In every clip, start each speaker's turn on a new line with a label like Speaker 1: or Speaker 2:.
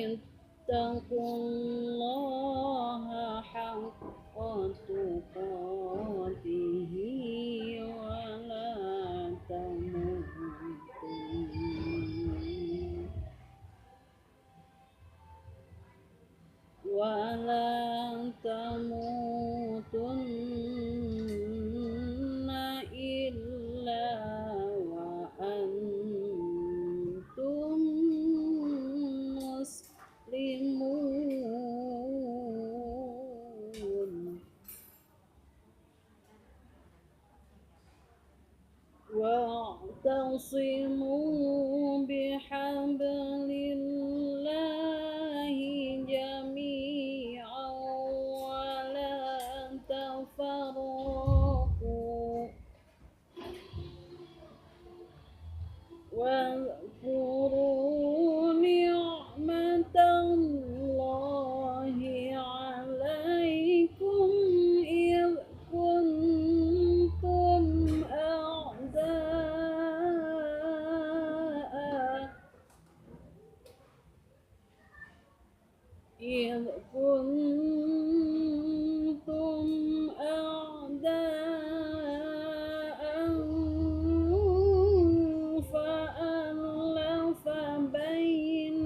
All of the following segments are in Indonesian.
Speaker 1: اتقوا الله حق تقاته ولا تموتن إلا وأنتم مسلمون واعتصموا بحبل الله جميعا ولا تفرقوا واذكروا نعمة الله عليكم إذ كنتم أعداء فألف بين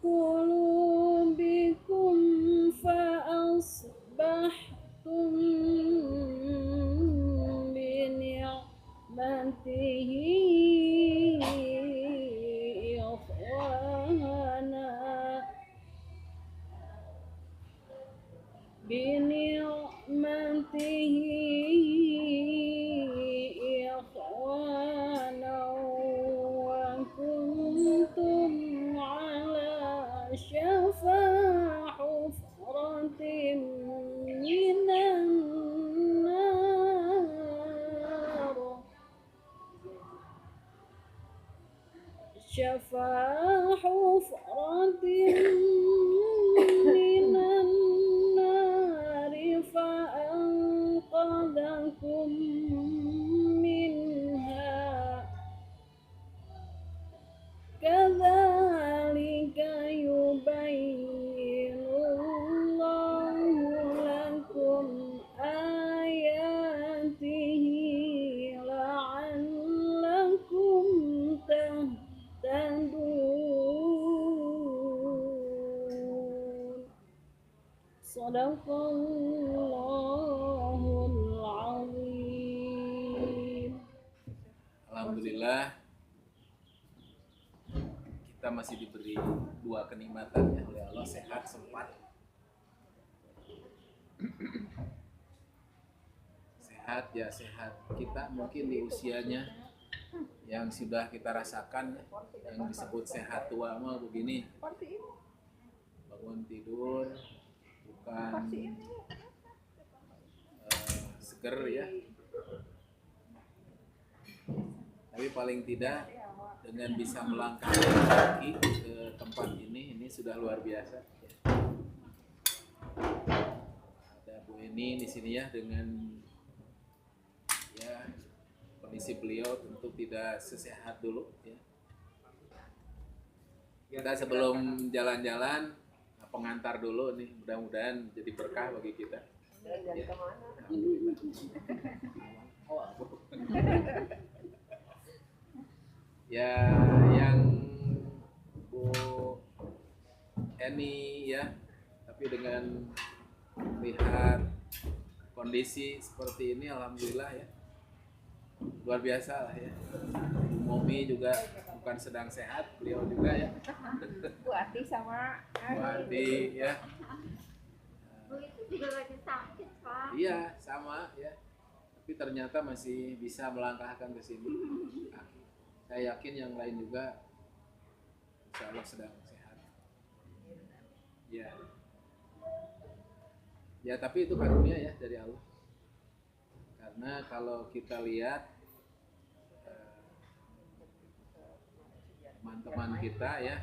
Speaker 1: قلوبكم فأصبحتم بنعمته إخوانا وكنتم على شفا حفرة من النار من النار فأنقذكم منها كذلك يبين الله لكم آياته لعلكم تهتدون صدق Allahul Azim.
Speaker 2: Alhamdulillah kita masih diberi dua kenikmatan ya oleh Allah, sehat sempat. Sehat ya sehat kita mungkin di usianya yang sudah kita rasakan ya, yang disebut sehat tua mah begini, bangun tidur bukan seger ya, tapi paling tidak dengan bisa melangkah kaki ke tempat ini sudah luar biasa. Ada Bu Eni di sini ya, dengan ya kondisi beliau tentu tidak sesehat dulu ya. Kita sebelum jalan-jalan pengantar dulu nih, mudah-mudahan jadi berkah bagi kita. Ya. Ya, yang Bu Eni ya, tapi dengan melihat kondisi seperti ini, alhamdulillah ya, luar biasa lah ya. Bu Momi juga bukan sedang sehat, beliau juga ya.
Speaker 3: Bu Ati sama
Speaker 2: Bu Ati ya.
Speaker 3: Bu itu juga lagi sakit Pak.
Speaker 2: Iya sama ya, tapi ternyata masih bisa melangkahkan ke sini. Nah, saya yakin yang lain juga insya Allah sedang sehat. Ya. Ya tapi itu karunia ya dari Allah. Karena kalau kita lihat teman-teman kita ya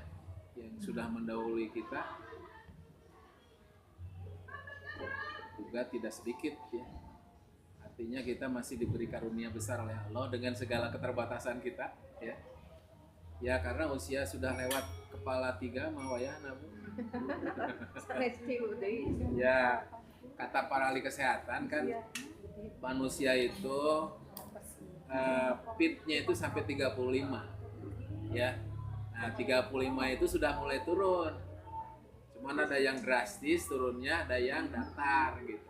Speaker 2: yang sudah mendahului kita juga tidak sedikit ya artinya kita masih diberi karunia besar oleh Allah dengan segala keterbatasan kita, ya. Ya karena usia sudah lewat kepala 3 mah wayah namun. Ya kata para ahli kesehatan kan manusia itu pitnya itu sampai 35, ya. Nah 35 itu sudah mulai turun, cuman ada yang drastis turunnya, ada yang datar gitu.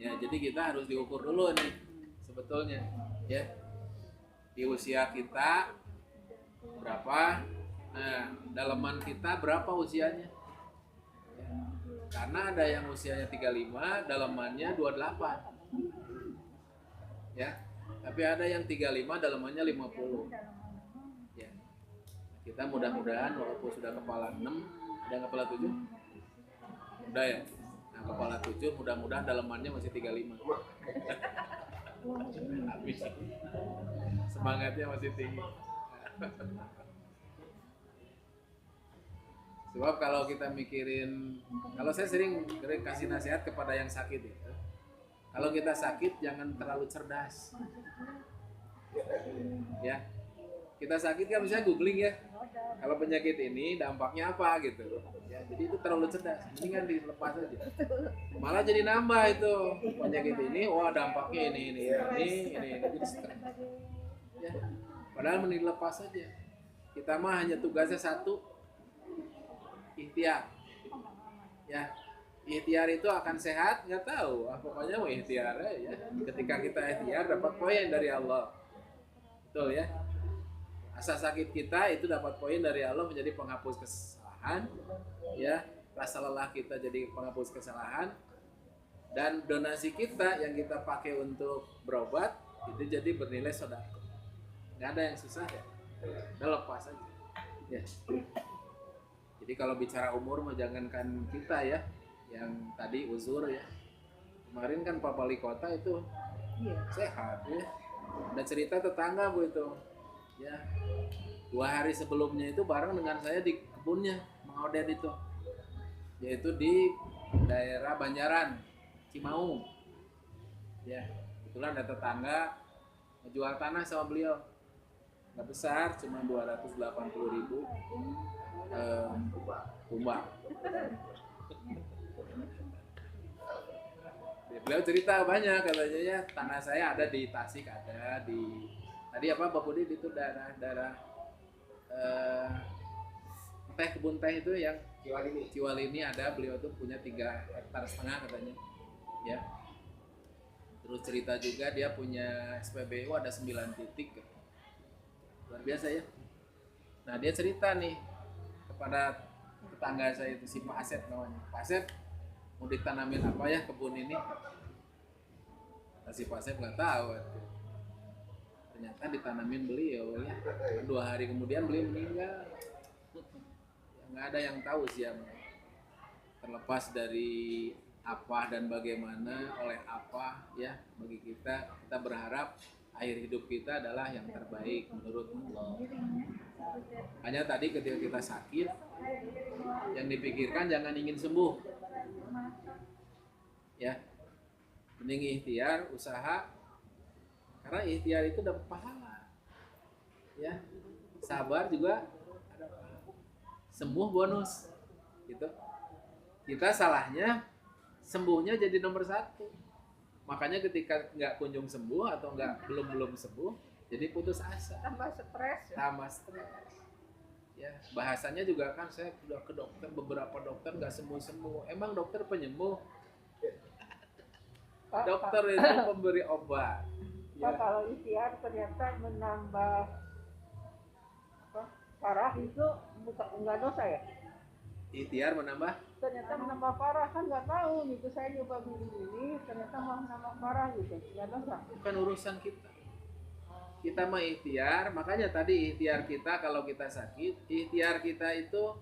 Speaker 2: Ya jadi kita harus diukur dulu nih sebetulnya, ya di usia kita berapa, nah daleman kita berapa usianya, ya. Karena ada yang usianya 35 dalemannya 28, ya. Tapi ada yang 35 dalemannya 50, ya. Kita mudah-mudahan walaupun sudah kepala 6, ada yang kepala 7 udah ya, nah kepala 7 mudah-mudahan dalemannya masih 35. Habis semangatnya masih tinggi. Sebab kalau kita mikirin, kalau saya sering kasih nasihat kepada yang sakit ya, kalau kita sakit jangan terlalu cerdas, ya. Kita sakit kan bisa googling ya, kalau penyakit ini dampaknya apa gitu, ya. Jadi itu terlalu cerdas, mendingan dilepas aja. Malah jadi nambah itu penyakit ini, wah dampaknya ini, jadi stres. Ya. Padahal mending lepas saja. Kita mah hanya tugasnya satu, ikhtiar. Ya, ikhtiar itu akan sehat nggak tahu. Pokoknya mau ikhtiar ya. Ketika kita ikhtiar dapat poin dari Allah. Betul ya. Rasa sakit kita itu dapat poin dari Allah menjadi penghapus kesalahan. Ya, rasa lelah kita jadi penghapus kesalahan. Dan donasi kita yang kita pakai untuk berobat itu jadi bernilai sedekah. Nggak ada yang susah ya. Udah lepas aja. Ya. Jadi kalau bicara umur mah jangankan kita ya, yang tadi uzur ya. Kemarin kan Pak Wali Kota itu sehat ya. Ada cerita tetangga Bu itu. Ya. 2 hari sebelumnya itu bareng dengan saya di kebunnya Mang Odet itu. Yaitu di daerah Banjaran, Cimaung. Ya, kebetulan ada tetangga menjual tanah sama beliau. Nggak besar, cuma 280.000 tumbang. Beliau cerita banyak katanya ya, tanah saya ada di Tasik, ada di tadi apa Bapak Budi itu daerah teh, kebun teh itu yang Ciwalini ada, beliau tuh punya 3,5 hektar katanya ya. Terus cerita juga dia punya SPBU ada 9 titik, luar biasa ya. Nah dia cerita nih kepada tetangga saya itu, si Pak Asep namanya. Pak Asep, mau ditanamin apa ya kebun ini? Nah, si Pak Asep nggak tahu. Ternyata ditanamin beliau ya. 2 hari kemudian beliau meninggal. Ya, nggak ada yang tahu siapa. Terlepas dari apa dan bagaimana, oleh apa ya, bagi kita berharap akhir hidup kita adalah yang terbaik menurut Allah. Hanya tadi ketika kita sakit, yang dipikirkan jangan ingin sembuh, ya. Mending ikhtiar, usaha, karena ikhtiar itu dapat pahala, ya. Sabar juga ada pahala. Sembuh bonus, gitu. Kita salahnya sembuhnya jadi nomor 1. Makanya ketika nggak kunjung sembuh atau belum sembuh, jadi putus asa, tambah stres, ya. Bahasanya juga kan saya sudah ke dokter, beberapa dokter nggak sembuh. Emang dokter penyembuh? Dokter itu pemberi obat.
Speaker 4: Ya. Kalau ikhtiar ternyata menambah parah itu bukan enggak dosa ya?
Speaker 2: Ikhtiar menambah?
Speaker 4: Ternyata menambah parah, kan nggak tahu gitu. Saya nyoba ini ternyata malah menambah parah gitu, nggak dosa.
Speaker 2: Bukan urusan kita. Kita mah ikhtiar, makanya tadi ikhtiar kita kalau kita sakit, ikhtiar kita itu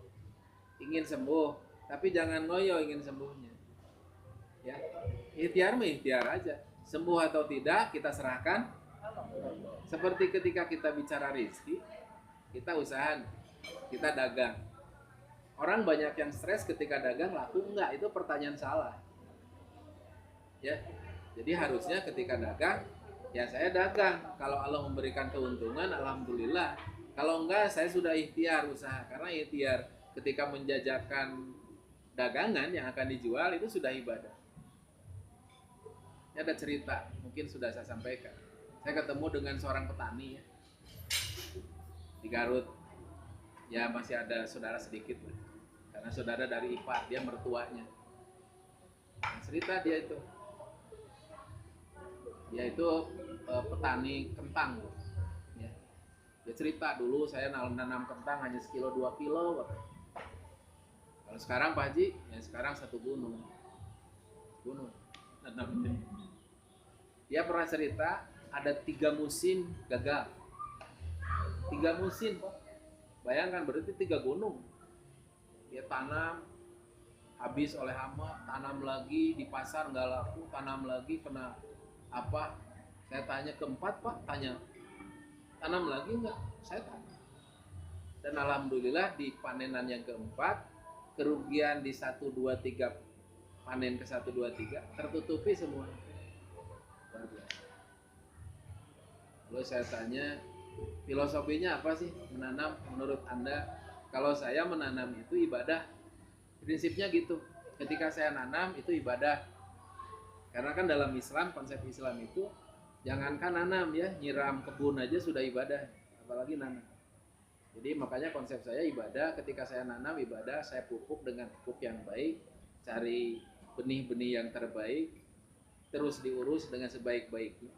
Speaker 2: ingin sembuh, tapi jangan ngoyo ingin sembuhnya. Ya, ikhtiar mah ikhtiar aja. Sembuh atau tidak kita serahkan. Seperti ketika kita bicara rezeki, kita usaha, kita dagang. Orang banyak yang stres ketika dagang laku enggak, itu pertanyaan salah. Ya. Jadi harusnya ketika dagang, ya saya dagang. Kalau Allah memberikan keuntungan, alhamdulillah. Kalau enggak, saya sudah ikhtiar usaha. Karena ikhtiar ketika menjajakan dagangan yang akan dijual itu sudah ibadah. Ini ada cerita, mungkin sudah saya sampaikan. Saya ketemu dengan seorang petani ya, di Garut. Ya masih ada saudara sedikit lah. Karena saudara dari ipar, dia mertuanya. Cerita dia itu petani kentang ya. Dia cerita dulu saya nanam kentang hanya sekilo 2 kilo. Kalau sekarang Pak Haji, ya sekarang 1 gunung nanamnya. Dia pernah cerita ada 3 musim gagal. 3 musim Pak. Bayangkan berarti 3 gunung. Dia tanam habis oleh hama, tanam lagi di pasar nggak laku, tanam lagi kena apa? Saya tanya keempat Pak, tanya tanam lagi nggak? Saya tanam. Dan alhamdulillah di panenan yang keempat, kerugian di 1, 2, 3 panen ke 1, 2, 3 tertutupi semua. Luar biasa. Lalu saya tanya, filosofinya apa sih menanam menurut Anda? Kalau saya menanam itu ibadah. Prinsipnya gitu. Ketika saya nanam itu ibadah. Karena kan dalam Islam, konsep Islam itu jangankan nanam ya, nyiram kebun aja sudah ibadah, apalagi nanam. Jadi makanya konsep saya ibadah. Ketika saya nanam ibadah, saya pupuk dengan pupuk yang baik, cari benih-benih yang terbaik, terus diurus dengan sebaik-baiknya.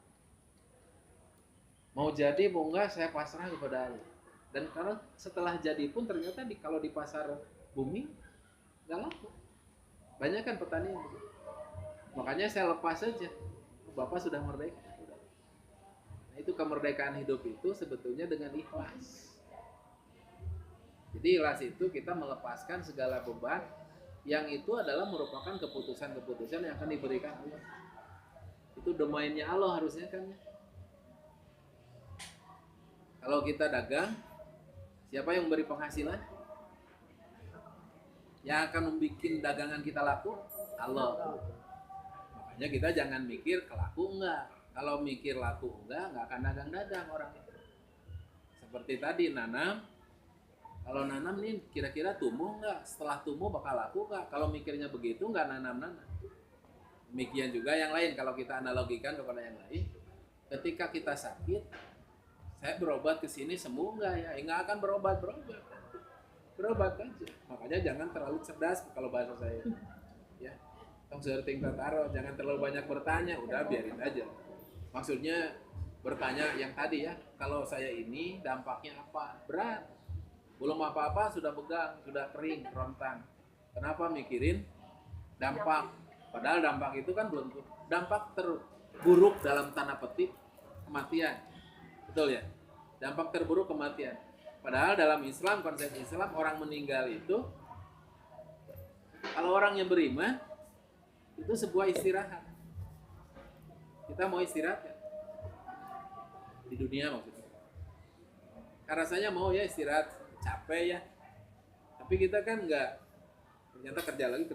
Speaker 2: Mau jadi mau enggak saya pasrah kepada Allah. Dan karena setelah jadi pun ternyata kalau di pasar bumi nggak laku. Banyak kan petani yang begitu. Makanya saya lepas saja. Bapak sudah merdeka. Nah, itu kemerdekaan hidup itu sebetulnya dengan ikhlas. Jadi ikhlas itu kita melepaskan segala beban yang itu adalah merupakan keputusan-keputusan yang akan diberikan Allah. Itu domainnya Allah harusnya kan. Kalau kita dagang, siapa yang memberi penghasilan? Yang akan membuat dagangan kita laku? Allah. Makanya kita jangan mikir kelaku enggak. Kalau mikir laku enggak akan dagang-dagang orang itu. Seperti tadi nanam. Kalau nanam nih kira-kira tumbuh enggak? Setelah tumbuh bakal laku enggak? Kalau mikirnya begitu enggak nanam-nanam. Demikian juga yang lain. Kalau kita analogikan kepada yang lain, ketika kita sakit, saya berobat ke sini sembuh enggak ya? Enggak akan berobat aja. Makanya jangan terlalu cerdas kalau bahasa saya. Ya. Tong searting tataro, jangan terlalu banyak bertanya, udah biarin aja. Maksudnya bertanya yang tadi ya, kalau saya ini dampaknya apa? Berat. Belum apa-apa sudah pegang, sudah kering, rontang. Kenapa mikirin dampak? Padahal dampak itu kan belum dampak terburuk dalam tanda petik kematian. Betul ya? Dampak terburuk kematian. Padahal dalam Islam, konsep Islam, orang meninggal itu, kalau orang yang beriman, itu sebuah istirahat. Kita mau istirahat ya? Di dunia maksudnya. Karena rasanya mau ya istirahat, capek ya. Tapi kita kan enggak, ternyata kerja lagi.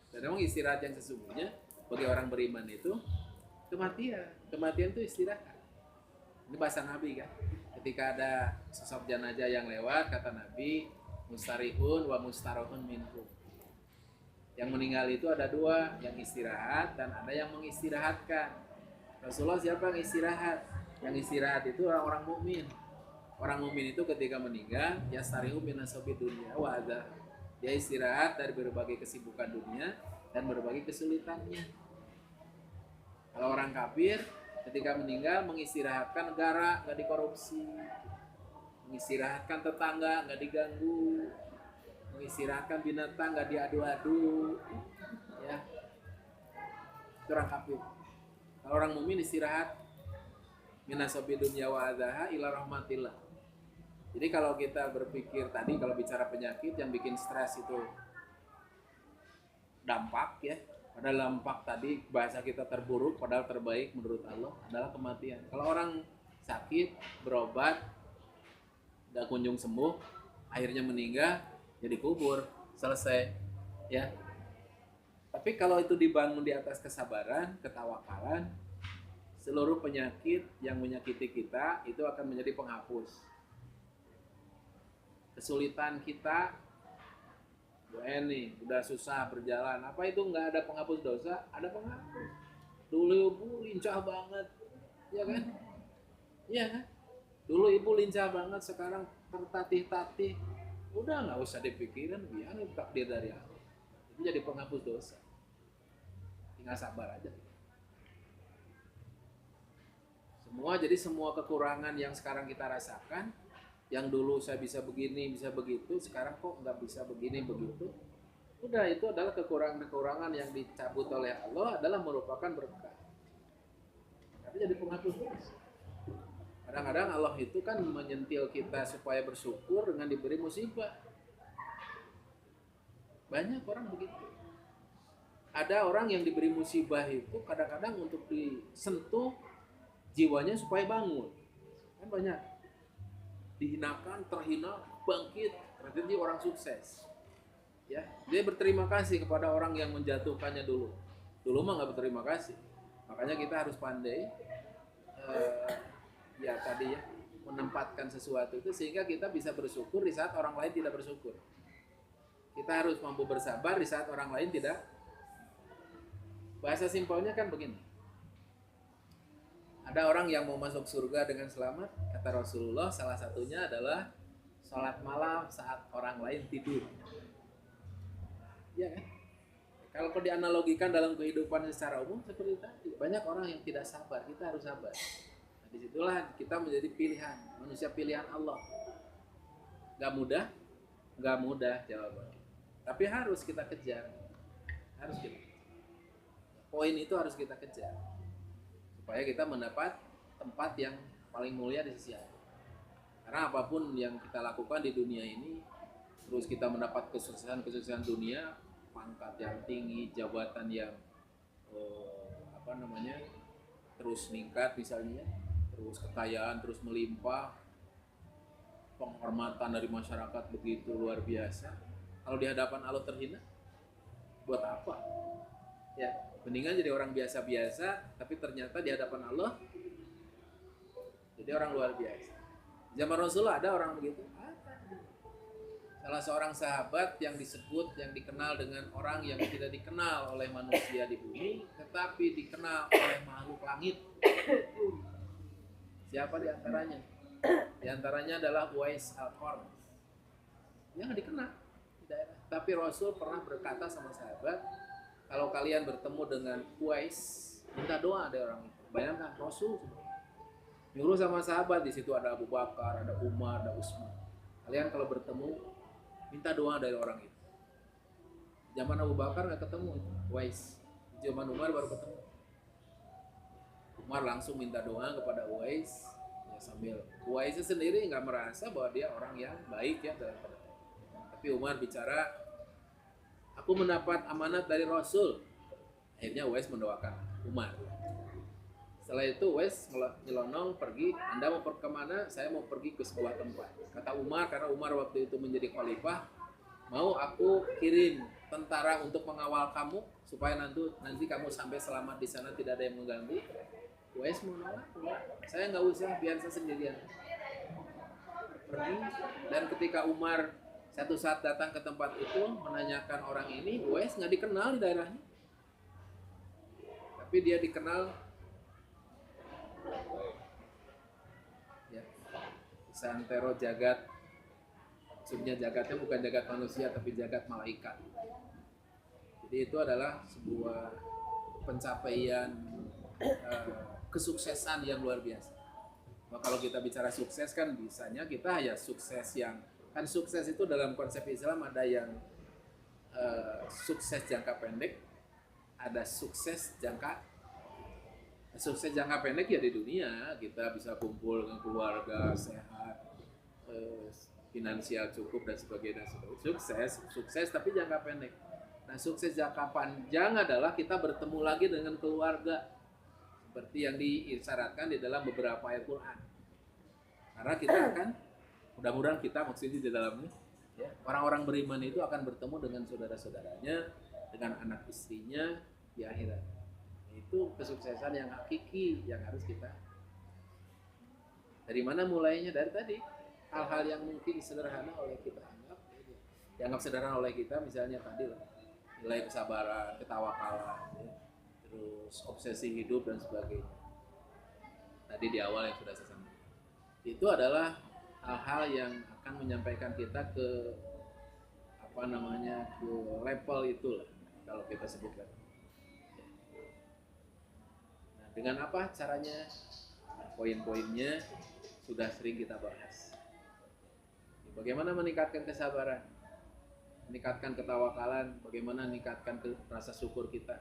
Speaker 2: Dan memang istirahat yang sesungguhnya, bagi orang beriman itu, kematian. Kematian itu istirahat. Ini bahasa Nabi kan. Ketika ada sosok jenazah yang lewat, kata Nabi, mustarihun wa mustarohun minhum. Yang meninggal itu ada 2, yang istirahat dan ada yang mengistirahatkan. Rasulullah siapa yang istirahat? Yang istirahat itu orang-orang mukmin. Orang mukmin itu ketika meninggal, yastarihu min asabi dunya wa adha. Dia istirahat dari berbagai kesibukan dunia dan berbagai kesulitannya. Kalau orang kafir ketika meninggal mengistirahatkan negara, nggak dikorupsi, mengistirahatkan tetangga, nggak diganggu, mengistirahatkan binatang, nggak diadu-adu, ya. Itu orang kafir. Kalau orang mukmin istirahat minasobi dunya wa adzaha ila rahmatillah. Jadi kalau kita berpikir tadi, kalau bicara penyakit yang bikin stres itu dampak ya. Padahal dampak tadi bahasa kita terburuk, padahal terbaik menurut Allah adalah kematian. Kalau orang sakit, berobat, gak kunjung sembuh, akhirnya meninggal, jadi kubur, selesai. Ya, Tapi kalau itu dibangun di atas kesabaran, ketawakalan, seluruh penyakit yang menyakiti kita itu akan menjadi penghapus. Kesulitan kita, Bu Eni, udah susah berjalan, apa itu nggak ada penghapus dosa? Ada penghapus. Dulu ibu lincah banget, ya kan? Iya kan? Dulu ibu lincah banget, sekarang tertatih-tatih. Udah nggak usah dipikirin, biar takdir dari Allah. Itu jadi penghapus dosa. Tinggal sabar aja. Jadi semua kekurangan yang sekarang kita rasakan, yang dulu saya bisa begini, bisa begitu, sekarang kok nggak bisa begini, begitu. Udah, itu adalah kekurangan-kekurangan yang dicabut oleh Allah, adalah merupakan berkah. Tapi jadi penghapus dosa. Kadang-kadang Allah itu kan menyentil kita supaya bersyukur dengan diberi musibah. Banyak orang begitu. Ada orang yang diberi musibah itu kadang-kadang untuk disentuh jiwanya supaya bangun. Kan banyak. Dihinakan, terhina, bangkit, ternyata dia orang sukses. Ya, dia berterima kasih kepada orang yang menjatuhkannya dulu. Dulu mah nggak berterima kasih. Makanya kita harus pandai ya tadi ya, menempatkan sesuatu itu sehingga kita bisa bersyukur di saat orang lain tidak bersyukur. Kita harus mampu bersabar di saat orang lain tidak. Bahasa simpelnya kan begini. Ada orang yang mau masuk surga dengan selamat, kata Rasulullah, salah satunya adalah sholat malam saat orang lain tidur. Ya kan? Kalau dianalogikan dalam kehidupan secara umum seperti tadi, banyak orang yang tidak sabar, kita harus sabar. Nah, disitulah kita menjadi pilihan, manusia pilihan Allah. Gak mudah? Gak mudah jawabannya. Tapi harus kita kejar. Harus kita. Poin itu harus kita kejar. Supaya kita mendapat tempat yang paling mulia di sisi Allah. Karena apapun yang kita lakukan di dunia ini, terus kita mendapat kesuksesan dunia, pangkat yang tinggi, jabatan yang terus meningkat misalnya, terus kekayaan terus melimpah, penghormatan dari masyarakat begitu luar biasa. Kalau di hadapan Allah terhina, buat apa? Ya, mendingan jadi orang biasa-biasa, tapi ternyata di hadapan Allah jadi orang luar biasa. Zaman Rasulullah ada orang begitu? Salah seorang sahabat yang disebut, yang dikenal dengan orang yang tidak dikenal oleh manusia di bumi, tetapi dikenal oleh makhluk langit. Siapa di antaranya? Di antaranya adalah Uwais Al-Qarn. Yang dikenal di daerah. Tapi Rasul pernah berkata sama sahabat, kalau kalian bertemu dengan Uwais, minta doa dari orang itu. Bayangkan Rasul nyuruh sama sahabat, di situ ada Abu Bakar, ada Umar, ada Utsman. Kalian kalau bertemu, minta doa dari orang itu. Zaman Abu Bakar nggak ketemu Uwais. Zaman Umar baru ketemu. Umar langsung minta doa kepada Uwais. Ya, sambil Uwaisnya sendiri nggak merasa bahwa dia orang yang baik ya dalam tanda. Tapi Umar bicara, aku mendapat amanat dari Rasul. Akhirnya Uwais mendoakan Umar. Setelah itu Uwais nyelonong pergi, Anda mau kemana? Saya mau pergi ke sebuah tempat. Kata Umar, karena Umar waktu itu menjadi khalifah, mau aku kirim tentara untuk mengawal kamu supaya nanti kamu sampai selamat di sana, tidak ada yang mengganggu. Uwais mau nolak, saya nggak usah, biar saya sendirian. Pergi, dan ketika Umar satu saat datang ke tempat itu menanyakan orang ini, Uwais nggak dikenal di daerahnya, tapi dia dikenal ya, santero jagat. Maksudnya jagatnya bukan jagat manusia tapi jagat malaikat. Jadi itu adalah sebuah pencapaian kesuksesan yang luar biasa. Nah, kalau kita bicara sukses kan bisanya kita ya sukses yang kan sukses itu dalam konsep Islam ada yang sukses jangka pendek, ada sukses jangka pendek ya di dunia kita bisa kumpul dengan keluarga sehat, finansial cukup dan sebagainya. Sukses tapi jangka pendek. Nah, sukses jangka panjang adalah kita bertemu lagi dengan keluarga seperti yang diisyaratkan di dalam beberapa ayat Quran. Karena kita akan, mudah-mudahan kita maksudnya di dalamnya, ya, orang-orang beriman itu akan bertemu dengan saudara-saudaranya dengan anak istrinya di akhirat. Itu kesuksesan yang hakiki yang harus kita. Dari mana mulainya? Dari tadi hal-hal yang mungkin sederhana oleh kita anggap, dianggap sederhana oleh kita, misalnya tadi lah, nilai kesabaran, ketawakalan, ya, terus obsesi hidup dan sebagainya. Tadi di awal yang sudah saya sampaikan, itu adalah hal-hal yang akan menyampaikan kita ke ke level itulah kalau kita sebutkan. Nah, dengan apa caranya? Nah, poin-poinnya sudah sering kita bahas. Bagaimana meningkatkan kesabaran, meningkatkan ketawakalan, bagaimana meningkatkan rasa syukur kita.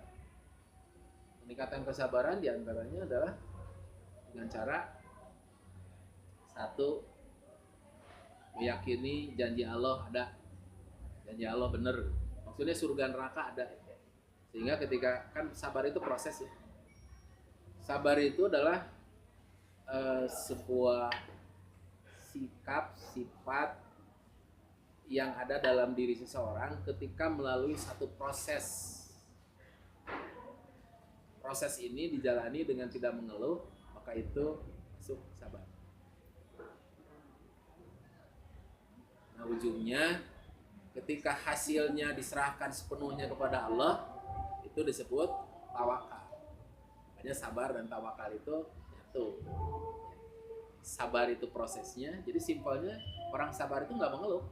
Speaker 2: Meningkatkan kesabaran diantaranya adalah dengan cara satu, meyakini janji Allah ada, janji Allah benar, maksudnya surga neraka ada. Sehingga ketika kan sabar itu proses ya. Sabar itu adalah sebuah sikap, sifat yang ada dalam diri seseorang ketika melalui satu proses. Proses ini dijalani dengan tidak mengeluh, maka itu masuk sabar. Nah, ujungnya ketika hasilnya diserahkan sepenuhnya kepada Allah, itu disebut tawakal. Makanya sabar dan tawakal itu nyatu. Sabar itu prosesnya, jadi simpelnya orang sabar itu nggak mengeluh.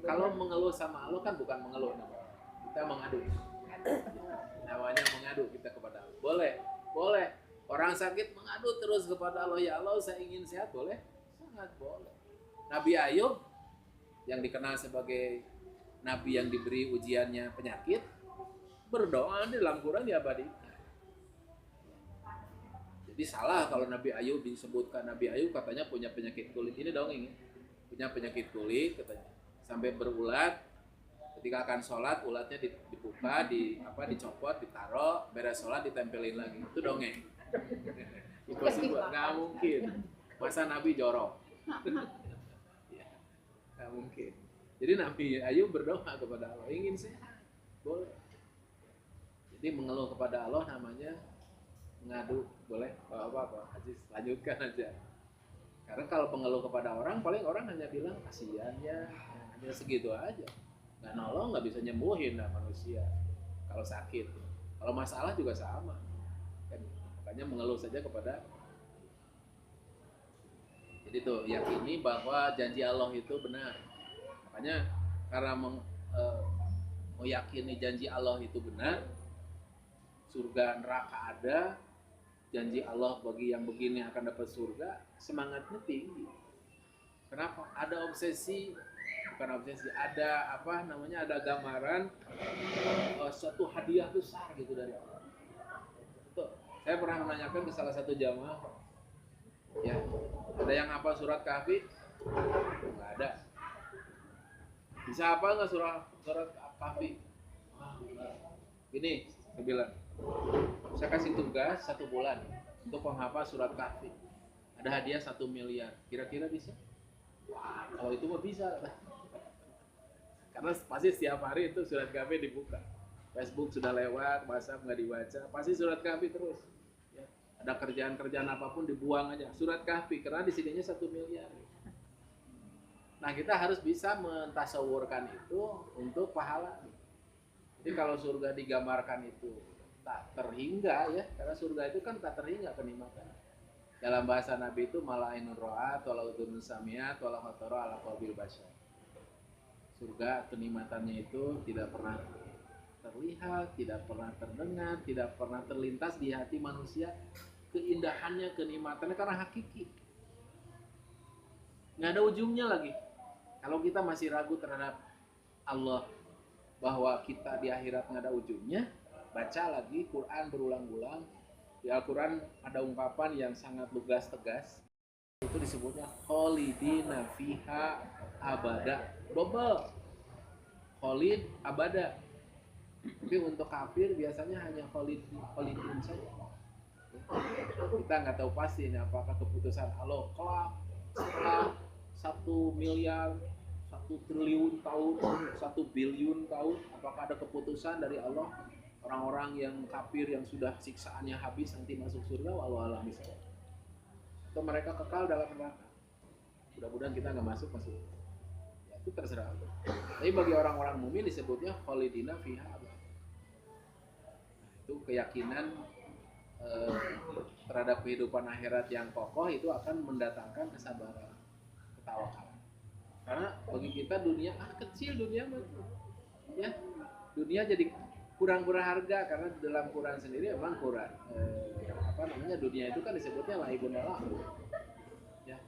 Speaker 2: Kalau mengeluh sama Allah kan bukan mengeluh, kita mengadu. Namanya mengadu kita kepada Allah. Boleh. Orang sakit mengadu terus kepada Allah, ya Allah saya ingin sehat, boleh? Sangat boleh. Nabi Ayub yang dikenal sebagai nabi yang diberi ujiannya penyakit, berdoa di dalam Quran diabadikan. Jadi salah kalau Nabi Ayub disebutkan Nabi Ayub katanya punya penyakit kulit. Ini dongeng ya. Punya penyakit kulit katanya. Sampai berulat, ketika akan sholat ulatnya dibuka, dicopot, ditaruh, beres sholat ditempelin lagi. Itu dongeng. Impossible, nggak mungkin. Masa Nabi jorok? Ya, nggak mungkin. Jadi Nabi Ayub berdoa kepada Allah, ingin sehat, boleh. Jadi mengeluh kepada Allah namanya mengadu, boleh? Apa-apa, Aziz, lanjutkan aja. Karena kalau mengeluh kepada orang, paling orang hanya bilang kasihan ya, hanya segitu aja. Nggak nolong, nggak bisa nyembuhin manusia kalau sakit. Kalau masalah juga sama. Kan, makanya mengeluh saja kepada. Jadi tuh yakini bahwa janji Allah itu benar. Makanya karena meyakini janji Allah itu benar, surga neraka ada, janji Allah bagi yang begini akan dapat surga, semangatnya tinggi. Kenapa? Ada obsesi, bukan obsesi, ada ada gambaran suatu hadiah besar gitu dari Allah. Tuh, saya pernah menanyakan ke salah satu jamaah, ya, ada yang hafal surat Kahfi? Nggak ada. Bisa apa nggak surat Kahfi? Gini, saya bilang, saya kasih tugas 1 bulan untuk menghafal surat Kahfi. Ada hadiah 1 miliar. Kira-kira bisa? Wah, kalau itu mah bisa. Karena pasti setiap hari itu surat Kahfi dibuka. Facebook sudah lewat, WhatsApp nggak dibaca, pasti surat Kahfi terus. Ya, ada kerjaan-kerjaan apapun dibuang aja. Surat Kahfi, karena di sininya 1 miliar. Nah, kita harus bisa mentasawurkan itu untuk pahala. Jadi kalau surga digambarkan itu tak terhingga ya, karena surga itu kan tak terhingga kenikmatan. Dalam bahasa Nabi itu malainun ra'at wala udhunun sami'at wala khatara ala qalbil bashar. Surga kenikmatannya itu tidak pernah terlihat, tidak pernah terdengar, tidak pernah terlintas di hati manusia. Keindahannya, kenikmatannya karena hakiki. Nggak ada ujungnya lagi. Kalau kita masih ragu terhadap Allah, bahwa kita di akhirat nggak ada ujungnya, baca lagi Quran berulang-ulang. Di Al-Quran ada ungkapan yang sangat lugas tegas. Itu disebutnya kholidina fiha abada. Double. Kholid abada. Tapi untuk kafir biasanya hanya kholidin saja. Kita nggak tahu pasti ini apakah keputusan Allah kelak setelah 1 miliar 1 triliun tahun, 1 bilion tahun, apakah ada keputusan dari Allah orang-orang yang kafir yang sudah siksaannya habis nanti masuk surga? Walau alam misalnya, atau mereka kekal dalam neraka? Mudah-mudahan kita nggak masuk ya, itu terserah Allah. Tapi bagi orang-orang mukmin disebutnya khalidina fiha. Nah, itu keyakinan terhadap kehidupan akhirat yang kokoh itu akan mendatangkan kesabaran, ketawakalan. Karena bagi kita dunia kecil, dunia ya, dunia jadi kurang berharga karena dalam Quran sendiri memang Quran dunia itu kan disebutnya laibun walahu, ya,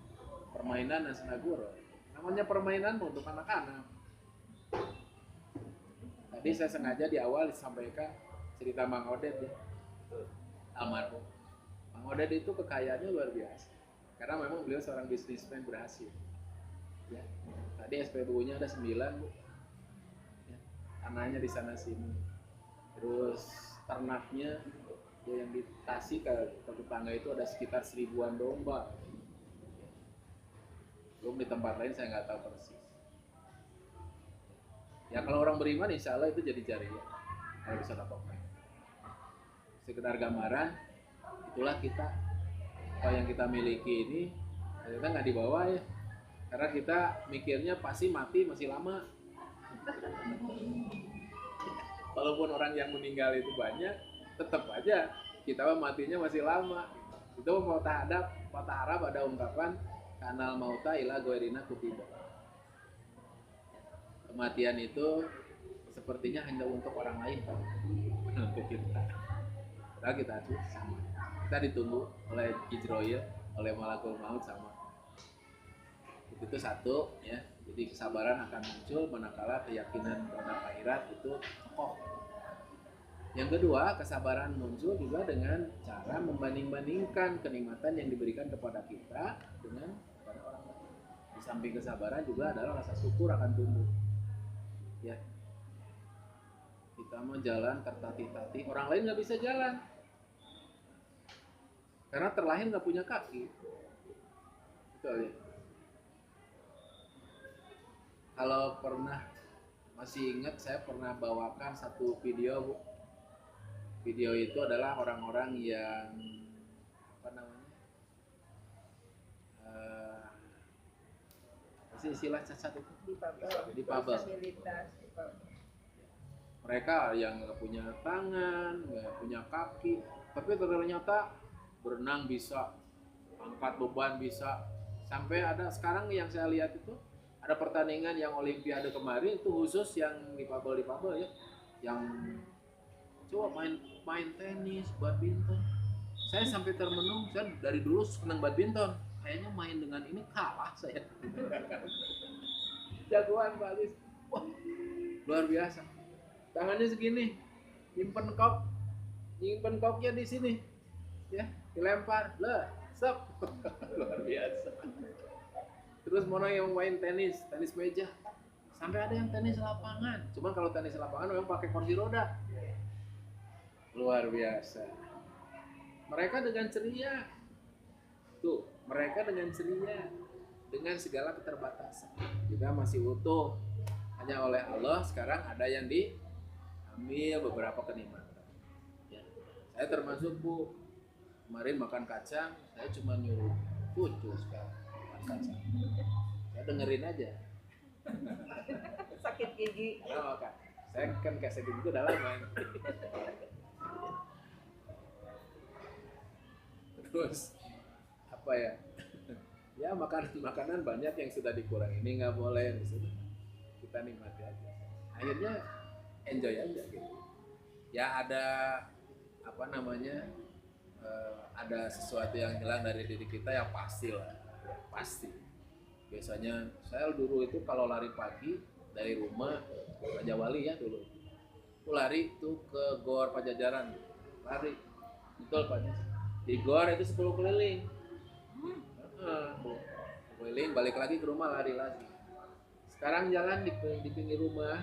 Speaker 2: permainan dan senagura. Namanya permainan untuk anak-anak. Tadi saya sengaja di awal disampaikan cerita Mang Odet ya, almarhum. Mang Odet itu kekayaannya luar biasa karena memang beliau seorang bisnismen berhasil ya. Tadi SPBU-nya ada 9 Bu ya, tanahnya di sana sini, terus ternaknya ya, yang di Tasik ke tetangga itu ada sekitar 1000-an domba. Belum di tempat lain saya nggak tahu persis ya. Kalau orang beriman insya Allah itu jadi jariah kalau bisa dapat. Sekedar gambaran, itulah kita, apa yang kita miliki ini ternyata nggak dibawa ya, karena kita mikirnya pasti mati masih lama. Walaupun orang yang meninggal itu banyak, tetap aja kita matinya masih lama. Itu patah Arab ada ungkapan kanal mauta ila goirina kutiba. Kematian itu sepertinya hanya untuk orang lain, Pak. Untuk kita. Padahal kita tuh sama. Kita ditunggu oleh Ijroil, oleh Malakul Maut sama. Itu satu ya. Jadi kesabaran akan muncul manakala keyakinan terhadap akhirat itu kokoh. Yang kedua, kesabaran muncul juga dengan cara membanding-bandingkan kenikmatan yang diberikan kepada kita dengan kepada orang lain. Di samping kesabaran juga adalah rasa syukur akan tumbuh. Ya. Kita mau jalan tertatih-tatih, orang lain nggak bisa jalan. Karena terlahir nggak punya kaki. Betul ya. Kalau pernah masih ingat, saya pernah bawakan satu video Bu. Video itu adalah orang-orang yang apa namanya, istilah cacat itu difabel. Mereka yang nggak punya tangan, nggak punya kaki, tapi ternyata berenang bisa, angkat beban bisa. Sampai ada sekarang yang saya lihat itu ada pertandingan yang Olimpiade kemarin itu khusus yang difabel ya, yang coba main tenis, badminton. Saya sampai termenung, saya dari dulu senang badminton, kayaknya main dengan ini kalah saya. Jagoan Pak Alis, wah luar biasa. Tangannya segini, nyimpen koknya di sini, ya dilempar, sep, luar biasa. Terus mana yang main tenis meja, sampai ada yang tenis lapangan. Cuman kalau tenis lapangan memang pakai kursi roda. Luar biasa. Mereka dengan ceria. Tuh, mereka dengan ceria. Dengan segala keterbatasan. Kita masih utuh. Hanya oleh Allah sekarang ada yang diambil beberapa kenikmatan. Ya. Saya termasuk Bu. Kemarin makan kacang, saya cuma nyuruh cucu sekarang makan kacang. Saya dengerin aja.
Speaker 4: Sakit gigi.
Speaker 2: Karena makan. Saya kan kayak sakit gigi udah lama. Terus apa ya? Ya makanan banyak yang sudah dikurangi. Ini nggak boleh, sudah kita nikmati aja. Akhirnya enjoy aja gitu. Ya ada apa namanya? Ada sesuatu yang hilang dari diri kita yang pasti lah, ya, pasti. Biasanya saya dulu itu kalau lari pagi dari rumah Raja Wali ya dulu, itu lari tuh ke Gor Pajajaran, lari, betul Pak. Di Gor itu 10 keliling, keliling balik lagi ke rumah lari lagi. Sekarang jalan di pinggir rumah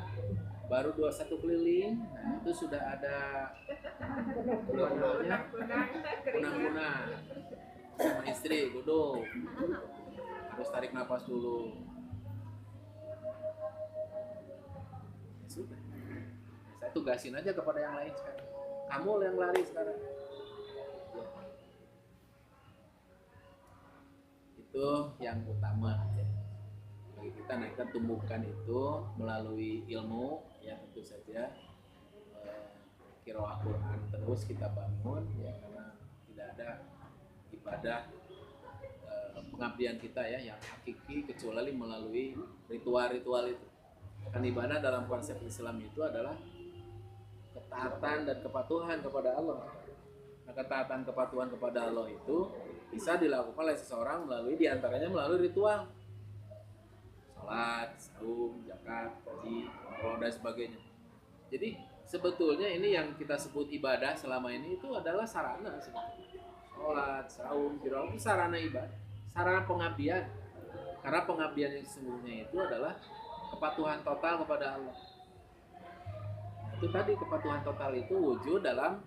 Speaker 2: baru 21 keliling, nah itu sudah ada kunang-kunang sama istri duduk, harus tarik nafas dulu. sudah. Saya tugasin aja kepada yang lain sekarang. Kamu yang lari sekarang. Ya. Itu yang utama ya. Bagi kita, nah kita tumbuhkan itu melalui ilmu ya, tentu saja qiraah Quran terus kita bangun ya, karena tidak ada ibadah pengabdian kita ya yang hakiki kecuali melalui ritual-ritual itu. Kan ibadah dalam konsep Islam itu adalah ketaatan dan kepatuhan kepada Allah. Nah, ketaatan kepatuhan kepada Allah itu bisa dilakukan oleh seseorang melalui diantaranya melalui ritual, sholat, saum, zakat, haji, umroh dan sebagainya. Jadi sebetulnya ini yang kita sebut ibadah selama ini itu adalah sarana sebetulnya. Sholat, saum, qiraah itu sarana ibadah, sarana pengabdian. Karena pengabdian yang sesungguhnya itu adalah kepatuhan total kepada Allah. Itu tadi, kepatuhan total itu wujud dalam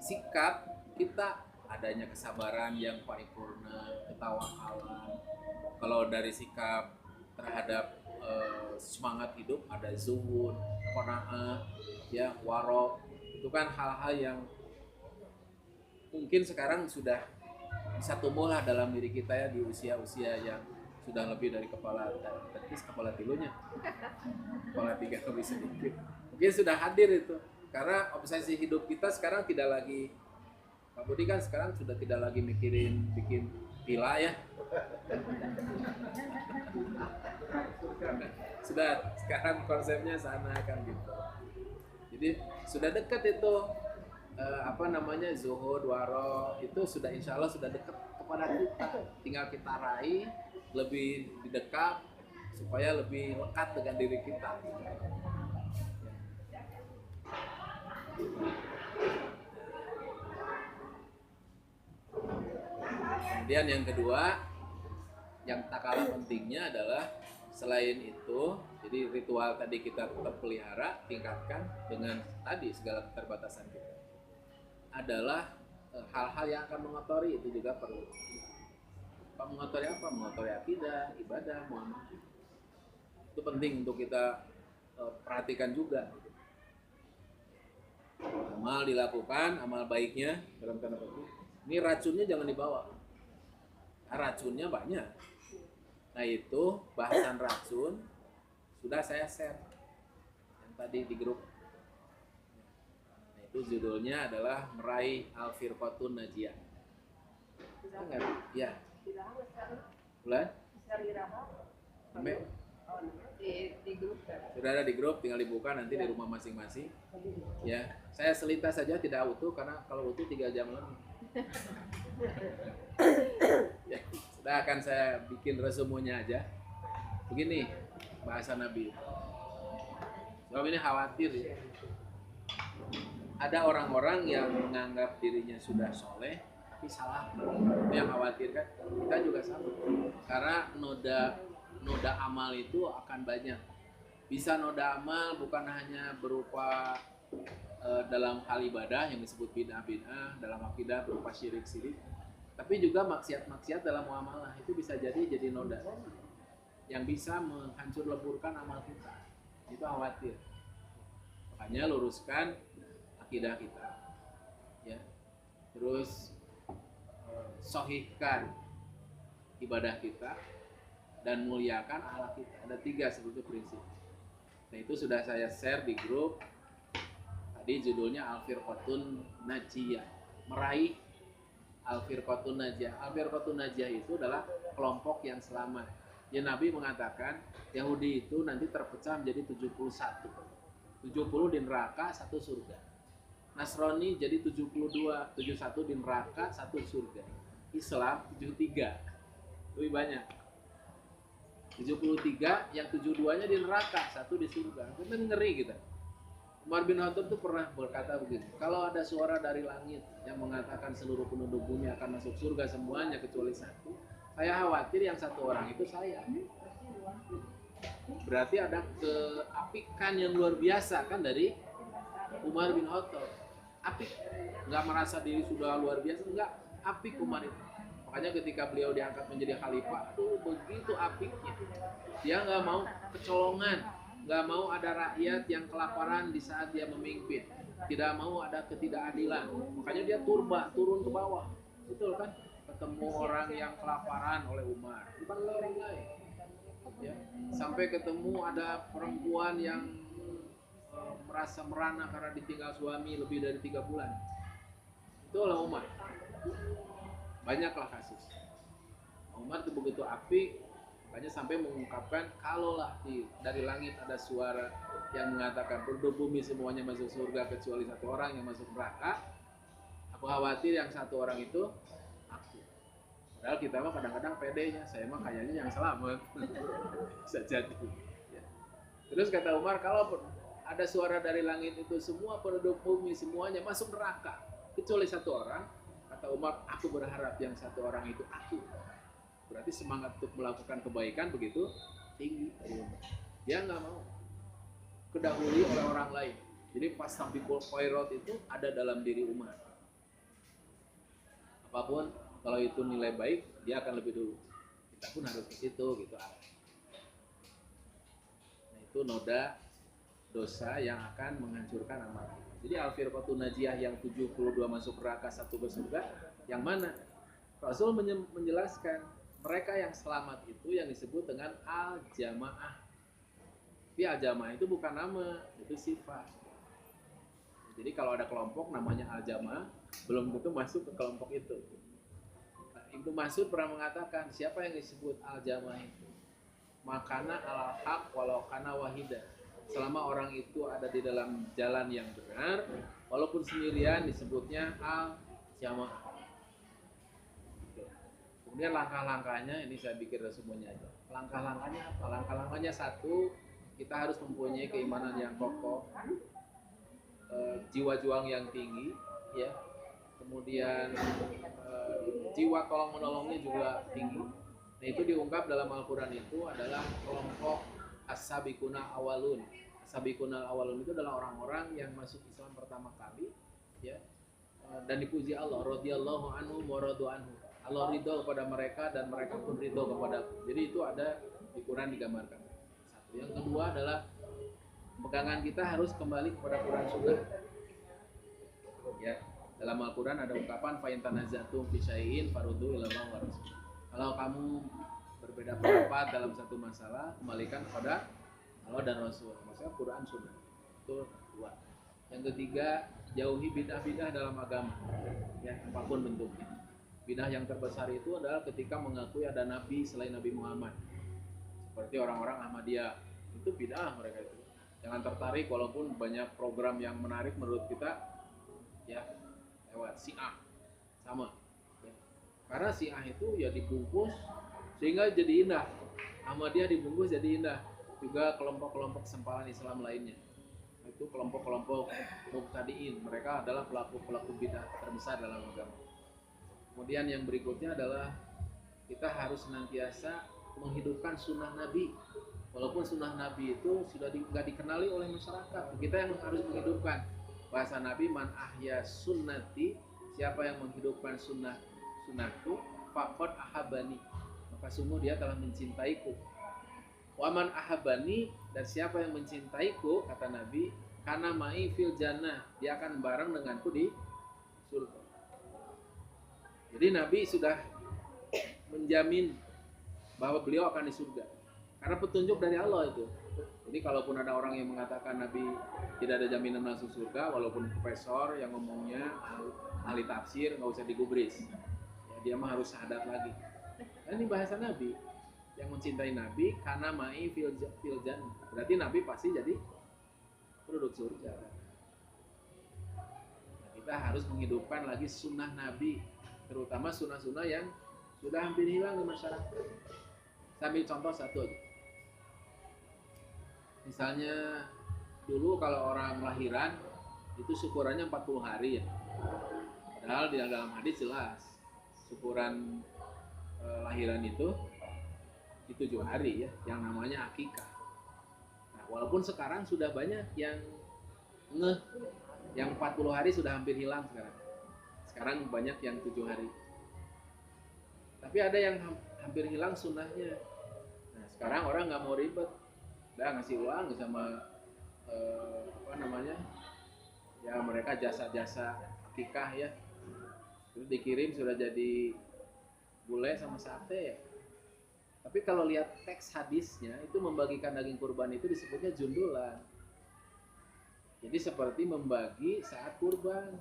Speaker 2: sikap kita, adanya kesabaran yang paripurna, ketawakalan. Kalau dari sikap terhadap semangat hidup ada zuhud, qanaah, ya, waro. Itu kan hal-hal yang mungkin sekarang sudah bisa tumbuhlah dalam diri kita ya di usia-usia yang sudah lebih dari kepala tilunya, kepala tiga lebih sedikit. Mungkin sudah hadir itu, karena obsesi hidup kita sekarang tidak lagi, Pak Budi kan sekarang sudah tidak lagi mikirin bikin villa ya. Sudah sekarang konsepnya sana kan gitu. Jadi sudah dekat itu zuhud, waro itu sudah insya Allah sudah dekat kepada kita. Tinggal kita raih lebih didekat supaya lebih lekat dengan diri kita. Kemudian yang kedua, yang tak kalah pentingnya adalah selain itu, jadi ritual tadi kita tetap pelihara, tingkatkan dengan tadi segala keterbatasan kita. Adalah hal-hal yang akan mengotori itu juga perlu. Mengotori apa? Mengotori akidah, ibadah, muamalah. Itu penting untuk kita perhatikan juga. Amal dilakukan, amal baiknya dalam tanda petik. Ini racunnya jangan dibawa. Nah, racunnya banyak. Nah itu bahasan racun sudah saya share yang tadi di grup. Nah, itu judulnya adalah Meraih Al-Firqatun Najiyah. Enggak? Ya. Bulan? Di grup. Sudah ada di grup, tinggal dibuka nanti di rumah masing-masing. Ya, saya selintas saja tidak utuh karena kalau utuh 3 jam lebih. Ya, sudah akan saya bikin resumenya aja. Begini bahasa Nabi. Sebab ini khawatir ya. Ada orang-orang yang menganggap dirinya sudah soleh tapi salah. Itu yang khawatir kan. Kita juga sama. Karena noda amal itu akan banyak. Bisa noda amal bukan hanya berupa dalam hal ibadah yang disebut bid'ah, dalam akidah berupa syirik-syirik, tapi juga maksiat-maksiat dalam muamalah itu bisa jadi noda yang bisa menghancur leburkan amal kita. Itu khawatir. Makanya luruskan akidah kita, ya. Terus sahihkan ibadah kita dan muliakan akhlak kita. Ada 3 sebetulnya prinsip. Nah itu sudah saya share di grup. Tadi judulnya Al-Firqatun Najiyah, meraih Al-Firqatun Najiyah. Al-Firqatun Najiyah itu adalah kelompok yang selamat. Ya Nabi mengatakan Yahudi itu nanti terpecah menjadi 71 di neraka, 1 surga. Nasrani jadi 71 di neraka, 1 surga. Islam 73, lebih banyak. 73, yang 72-nya di neraka, 1 di surga. Kita ngeri kita. Umar bin Khattab itu pernah berkata begini, kalau ada suara dari langit yang mengatakan seluruh penduduk bumi akan masuk surga semuanya kecuali 1, saya khawatir yang 1 orang itu saya. Berarti ada keapikan yang luar biasa kan dari Umar bin Khattab. Apik, nggak merasa diri sudah luar biasa, enggak, apik Umar itu. Makanya ketika beliau diangkat menjadi khalifah, tuh begitu apiknya. Dia nggak mau kecolongan, nggak mau ada rakyat yang kelaparan di saat dia memimpin, tidak mau ada ketidakadilan, makanya dia turun ke bawah, betul kan? Ketemu orang yang kelaparan oleh Umar, bukan oleh orang lain, ya. Sampai ketemu ada perempuan yang merasa merana karena ditinggal suami lebih dari 3 bulan, itu oleh Umar. Banyaklah kasus. Umar itu begitu apik, makanya sampai mengungkapkan kalaulah dari langit ada suara yang mengatakan penduduk bumi semuanya masuk surga kecuali 1 orang yang masuk neraka, aku khawatir yang 1 orang itu aku. Padahal kita mah kadang-kadang pedenya, saya mah kayaknya yang selamat. Bisa jadi. Ya. Terus kata Umar, kalau ada suara dari langit itu semua penduduk bumi semuanya masuk neraka kecuali 1 orang, kata Umar, aku berharap yang 1 orang itu aku. Berarti semangat untuk melakukan kebaikan begitu tinggi. Dia nggak mau kedahului oleh orang lain. Jadi pas sampai poirot itu ada dalam diri Umar. Apapun kalau itu nilai baik, dia akan lebih dulu. Kita pun harus ke situ gitu. Nah, itu noda dosa yang akan menghancurkan amal. Jadi al-firqatun najiyah yang 72 masuk neraka 1 ke surga, yang mana? Rasul menjelaskan mereka yang selamat itu yang disebut dengan al-jamaah. Tapi al-jamaah itu bukan nama, itu sifat. Jadi kalau ada kelompok namanya al-jamaah, belum tentu masuk ke kelompok itu. Nah, Ibnu Mas'ud pernah mengatakan, siapa yang disebut al-jamaah itu? Makana al-haq walau kana wahida. Selama orang itu ada di dalam jalan yang benar, walaupun sendirian, disebutnya al-jamaah. Kemudian langkah-langkahnya, ini saya pikir semuanya aja. Langkah-langkahnya apa? Langkah-langkahnya 1, kita harus mempunyai keimanan yang kokoh, jiwa juang yang tinggi, ya. Kemudian jiwa tolong menolongnya juga tinggi. Nah, itu diungkap dalam Al-Quran itu adalah kelompok as-sabiquna awalun. As-sabiquna awalun itu adalah orang-orang yang masuk Islam pertama kali, ya. Dan dipuji Allah, radhiyallahu anhu wa radu anhu. Allah ridho kepada mereka dan mereka pun ridho kepada aku. Jadi itu ada di Quran digambarkan. 1. Yang kedua adalah pegangan kita harus kembali kepada Quran Sunnah. Ya, dalam Al-Quran ada ungkapan fa in tanazatum fi syai'in faruddu ila Allah wa rasul. Kalau kamu berbeda pendapat dalam satu masalah, kembalikan kepada Allah dan Rasul. Maksudnya Quran Sunnah. Itu 2. Yang ketiga, jauhi bid'ah-bid'ah dalam agama. Ya, apapun bentuknya. Bid'ah yang terbesar itu adalah ketika mengakui ada nabi selain Nabi Muhammad. Seperti orang-orang Ahmadiyah, itu bid'ah mereka itu. Jangan tertarik walaupun banyak program yang menarik menurut kita, ya, lewat Syiah sama. Ya. Karena Syiah itu ya dibungkus sehingga jadi indah. Ahmadiyah dibungkus jadi indah. Juga kelompok-kelompok sempalan Islam lainnya. Itu kelompok-kelompok mubtadiin. Mereka adalah pelaku-pelaku bid'ah terbesar dalam agama. Kemudian yang berikutnya adalah kita harus senantiasa menghidupkan sunnah Nabi. Walaupun sunnah Nabi itu sudah nggak dikenali oleh masyarakat, kita yang harus menghidupkan. Bahasa Nabi, man ahya sunnati, siapa yang menghidupkan sunnahku, faqad ahabani, maka sungguh dia telah mencintaiku. Waman ahabani, dan siapa yang mencintaiku, kata Nabi, kana ma'i fil jannah, dia akan bareng denganku di surga. Jadi Nabi sudah menjamin bahwa beliau akan di surga. Karena petunjuk dari Allah itu. Jadi kalaupun ada orang yang mengatakan Nabi tidak ada jaminan masuk surga, walaupun profesor yang ngomongnya ahli tafsir, nggak usah digubris. Ya, dia mah harus syahadat lagi. Dan ini bahasa Nabi yang mencintai Nabi karena ma'i fil jannah. Berarti Nabi pasti jadi penduduk surga. Nah, kita harus menghidupkan lagi sunnah Nabi, terutama sunnah-sunnah yang sudah hampir hilang di masyarakat. Saya ambil contoh satu aja. Misalnya dulu kalau orang lahiran itu syukurannya 40 hari ya. Padahal di dalam hadis jelas syukuran lahiran itu di 7 hari ya, yang namanya akikah. Nah, walaupun sekarang sudah banyak yang yang 40 hari sudah hampir hilang sekarang. Sekarang banyak yang 7 hari. Tapi ada yang hampir hilang sunnahnya. Nah, sekarang orang nggak mau ribet. udah ngasih uang sama apa namanya ya mereka jasa-jasa akikah ya, terus dikirim sudah jadi gulai sama sate ya. Tapi kalau lihat teks hadisnya itu membagikan daging kurban itu disebutnya jundulan. Jadi seperti membagi saat kurban.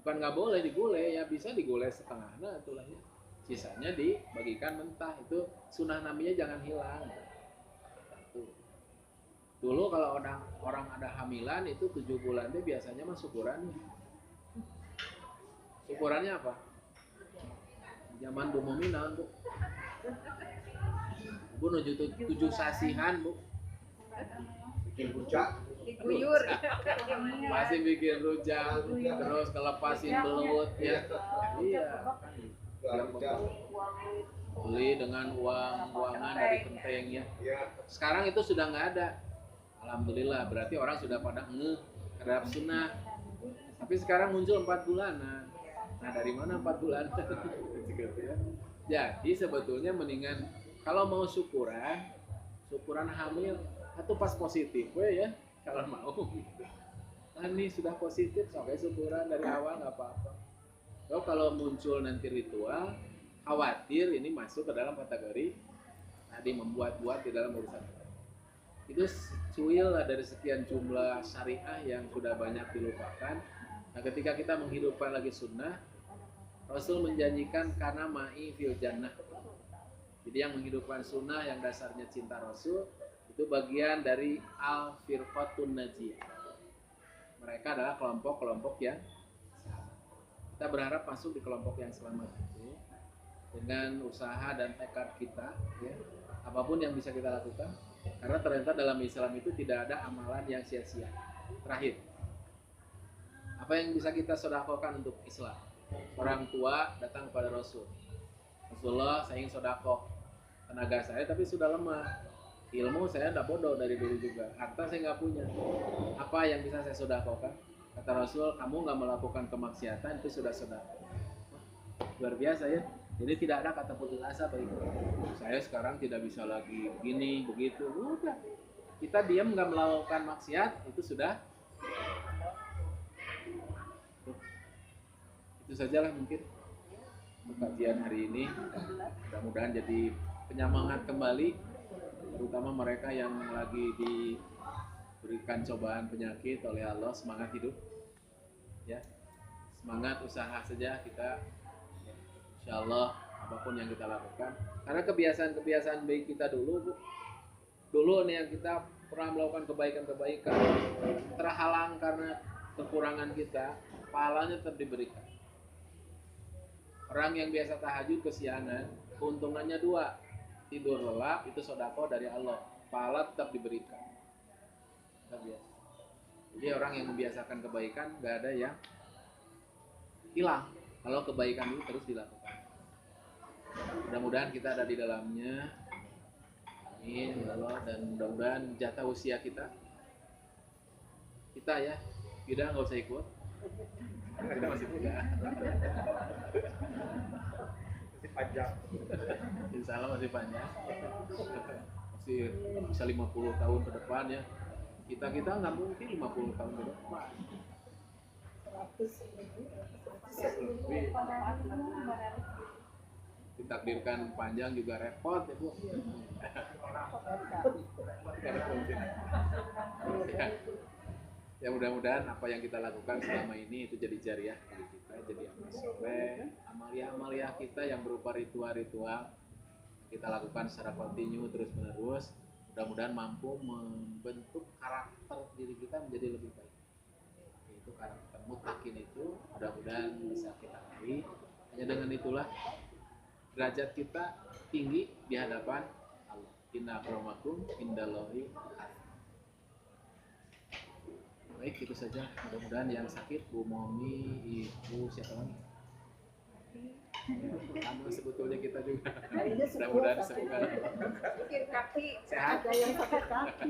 Speaker 2: Bukan nggak boleh digulai ya, bisa digulai setengah nah itulah ya. Sisanya dibagikan mentah, itu sunnah nabinya jangan hilang. Tuh. Dulu kalau orang ada hamilan itu 7 bulan itu biasanya mah syukuran. Syukurannya apa? Zaman Bu Muminah, Bu. Bu nuju 7 sasihan, Bu.
Speaker 5: Bikin rujak.
Speaker 3: Diguyur.
Speaker 2: Masih bikin rujak, terus kelepasin belut ya. Iya. Beli dengan uangan dari kenteng ya. Sekarang itu sudah nggak ada. Alhamdulillah, berarti orang sudah pada terhadap sunnah. Tapi sekarang muncul 4 bulanan. Nah, dari mana 4 bulan? Jadi sebetulnya mendingan kalau mau syukuran hamil atau pas positif ya, kalau mau. Nah, ini sudah positif sampai syukuran dari awal nggak apa-apa. Kalau muncul nanti ritual, khawatir ini masuk ke dalam kategori tadi membuat-buat di dalam urusan. Itu cuil lah dari sekian jumlah syariah yang sudah banyak dilupakan. Nah, ketika kita menghidupkan lagi sunnah, Rasul menjanjikan karena ma'i fil jannah. Jadi yang menghidupkan sunnah yang dasarnya cinta Rasul itu bagian dari al-firqatun najiyah. Mereka adalah kelompok-kelompok yang kita berharap masuk di kelompok yang selamat itu dengan usaha dan tekad kita ya, apapun yang bisa kita lakukan, karena ternyata dalam Islam itu tidak ada amalan yang sia-sia. Terakhir, apa yang bisa kita sedekahkan untuk Islam? Orang tua datang kepada Rasulullah, saya ingin sedekah tenaga saya tapi sudah lemah, ilmu saya udah bodoh dari dulu juga, harta saya nggak punya, apa yang bisa saya sedekahkan? Kata Rasul, kamu nggak melakukan kemaksiatan itu sudah sedekah. Luar biasa ya. Jadi tidak ada kata putus asa bagi kita. Saya sekarang tidak bisa lagi gini begitu, udah kita diam nggak melakukan maksiat itu sudah. Itu sajalah mungkin kajian hari ini, mudah-mudahan jadi penyemangat kembali, terutama mereka yang lagi diberikan cobaan penyakit oleh Allah, semangat hidup ya, semangat usaha saja kita, insya Allah apapun yang kita lakukan, karena kebiasaan baik kita dulu nih yang kita pernah melakukan kebaikan terhalang karena kekurangan kita, pahalanya tetap diberikan. Orang yang biasa tahajud kesiangan, keuntungannya 2, tidur lelap itu sedekah dari Allah, pahala tetap diberikan. Biasa. Jadi orang yang membiasakan kebaikan gak ada yang hilang kalau kebaikan itu terus dilakukan. Mudah-mudahan kita ada di dalamnya, amin ya Allah, dan mudah-mudahan jatah usia kita ya, tidak nggak usah ikut. Kita masih muda.
Speaker 5: Masih panjang.
Speaker 2: Insya Allah masih panjang. Masih bisa 50 tahun ke depan ya. Kita nggak mungkin 50 tahun ke depan. 100 lebih. Ditakdirkan panjang juga repot ya Bu. Ya mudah-mudahan apa yang kita lakukan selama ini itu jadi jariah bagi kita, jadi amal soleh, amalia kita yang berupa ritual kita lakukan secara kontinu terus menerus, mudah-mudahan mampu membentuk karakter diri kita menjadi lebih baik, yaitu karakter mutakin itu mudah-mudahan bisa kita raih. Hanya dengan itulah derajat kita tinggi di hadapan Allah. Inna akramakum indallahi atqakum. Baik, itu saja. Mudah-mudahan yang sakit, Bu Momi, Ibu, siapa lagi? Sama sebetulnya kita juga. Mudah-mudahan sembuh.
Speaker 3: Kaki.
Speaker 2: Sehat.
Speaker 1: Ada yang sakit kaki.